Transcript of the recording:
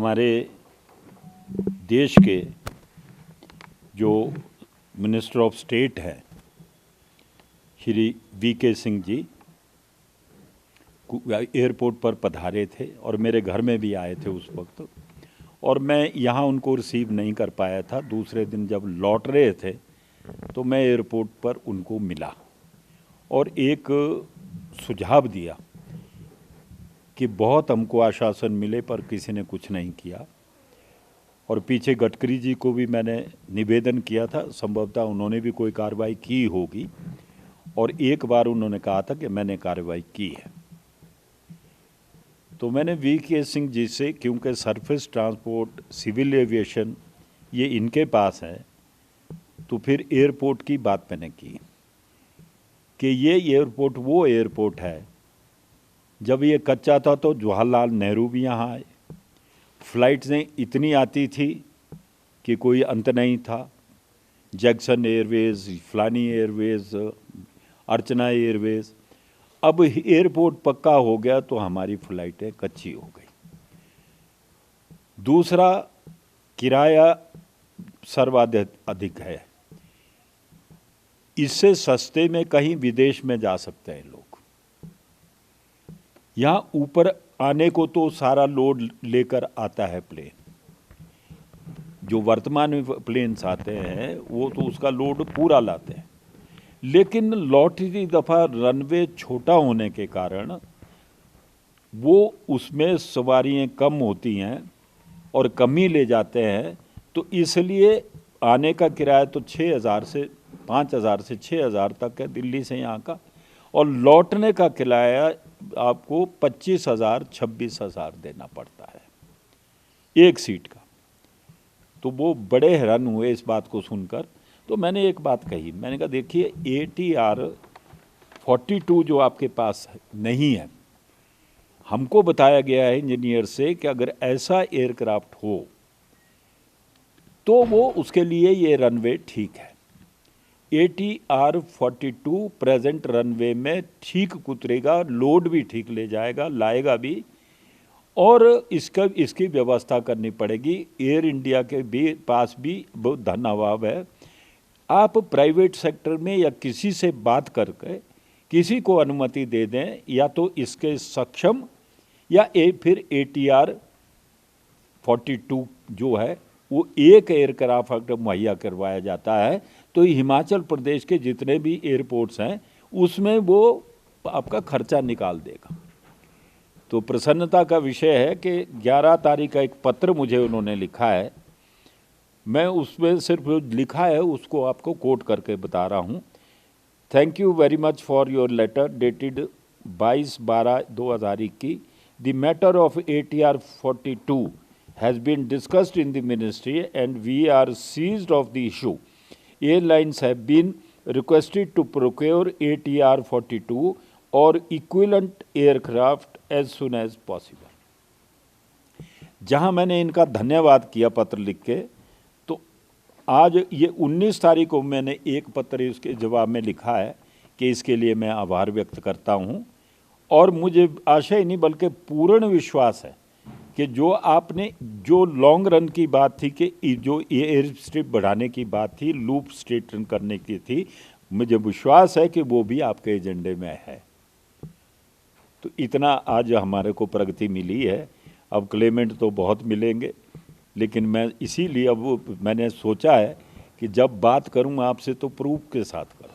हमारे देश के जो मिनिस्टर ऑफ स्टेट हैं श्री वीके सिंह जी एयरपोर्ट पर पधारे थे और मेरे घर में भी आए थे उस वक्त, और मैं यहाँ उनको रिसीव नहीं कर पाया था। दूसरे दिन जब लौट रहे थे तो मैं एयरपोर्ट पर उनको मिला और एक सुझाव दिया कि बहुत हमको आश्वासन मिले पर किसी ने कुछ नहीं किया। और पीछे गडकरी जी को भी मैंने निवेदन किया था, संभवतः उन्होंने भी कोई कार्रवाई की होगी, और एक बार उन्होंने कहा था कि मैंने कार्रवाई की है। तो मैंने वीके सिंह जी से, क्योंकि सरफेस ट्रांसपोर्ट सिविल एविएशन ये इनके पास है, तो फिर एयरपोर्ट की बात मैंने की कि ये एयरपोर्ट वो एयरपोर्ट है, जब ये कच्चा था तो जवाहरलाल नेहरू भी यहाँ आए, फ़्लाइट्सें इतनी आती थी कि कोई अंत नहीं था। जैक्सन एयरवेज़, फलानी एयरवेज़, अर्चना एयरवेज़। अब एयरपोर्ट पक्का हो गया तो हमारी फ़्लाइटें कच्ची हो गई। दूसरा, किराया सर्वाधिक है, इससे सस्ते में कहीं विदेश में जा सकते हैं लोग। यहाँ ऊपर आने को तो सारा लोड लेकर आता है प्लेन, जो वर्तमान में प्लेन्स आते हैं वो तो उसका लोड पूरा लाते हैं, लेकिन लौटती दफ़ा रनवे छोटा होने के कारण वो उसमें सवारियाँ कम होती हैं और कम ही ले जाते हैं। तो इसलिए आने का किराया तो 6,000 से 5,000 से 6,000 तक है दिल्ली से यहाँ का, और लौटने का किराया आपको 25,000 26,000 देना पड़ता है एक सीट का। तो वो बड़े हैरान हुए इस बात को सुनकर। तो मैंने एक बात कही, मैंने कहा देखिए ATR 42 जो आपके पास नहीं है, हमको बताया गया है इंजीनियर से कि अगर ऐसा एयरक्राफ्ट हो तो वो उसके लिए ये रनवे ठीक है। ATR 42 प्रेजेंट रनवे में ठीक उतरेगा, लोड भी ठीक ले जाएगा, लाएगा भी, और इसकी व्यवस्था करनी पड़ेगी। एयर इंडिया के भी पास भी बहुत धन अभाव है। आप प्राइवेट सेक्टर में या किसी से बात करके किसी को अनुमति दे दें, या तो इसके सक्षम या फिर ATR 42 जो है वो एक एयरक्राफ्ट मुहैया करवाया जाता है। तो हिमाचल प्रदेश के जितने भी एयरपोर्ट्स हैं उसमें वो आपका खर्चा निकाल देगा। तो प्रसन्नता का विषय है कि 11 तारीख का एक पत्र मुझे उन्होंने लिखा है, मैं उसमें सिर्फ लिखा है उसको आपको कोट करके बता रहा हूँ। Thank you very much for your letter dated 22/12/2021। The matter of ATR 42 has been discussed in the ministry and we are seized of the issue. Airlines have been requested to procure ATR 42 or equivalent aircraft as soon as possible. जहां मैंने इनका धन्यवाद किया पत्र लिख के, तो आज ये 19 तारीख को मैंने एक पत्र इसके जवाब में लिखा है कि इसके लिए मैं आभार व्यक्त करता हूं, और मुझे आशा ही नहीं बल्कि पूर्ण विश्वास है कि जो आपने जो लॉन्ग रन की बात थी कि जो एयर स्ट्रिप बढ़ाने की बात थी, लूप स्ट्रेटन करने की थी, मुझे विश्वास है कि वो भी आपके एजेंडे में है। तो इतना आज हमारे को प्रगति मिली है। अब क्लेमेंट तो बहुत मिलेंगे, लेकिन मैं इसीलिए अब मैंने सोचा है कि जब बात करूं आपसे तो प्रूफ के साथ करूं।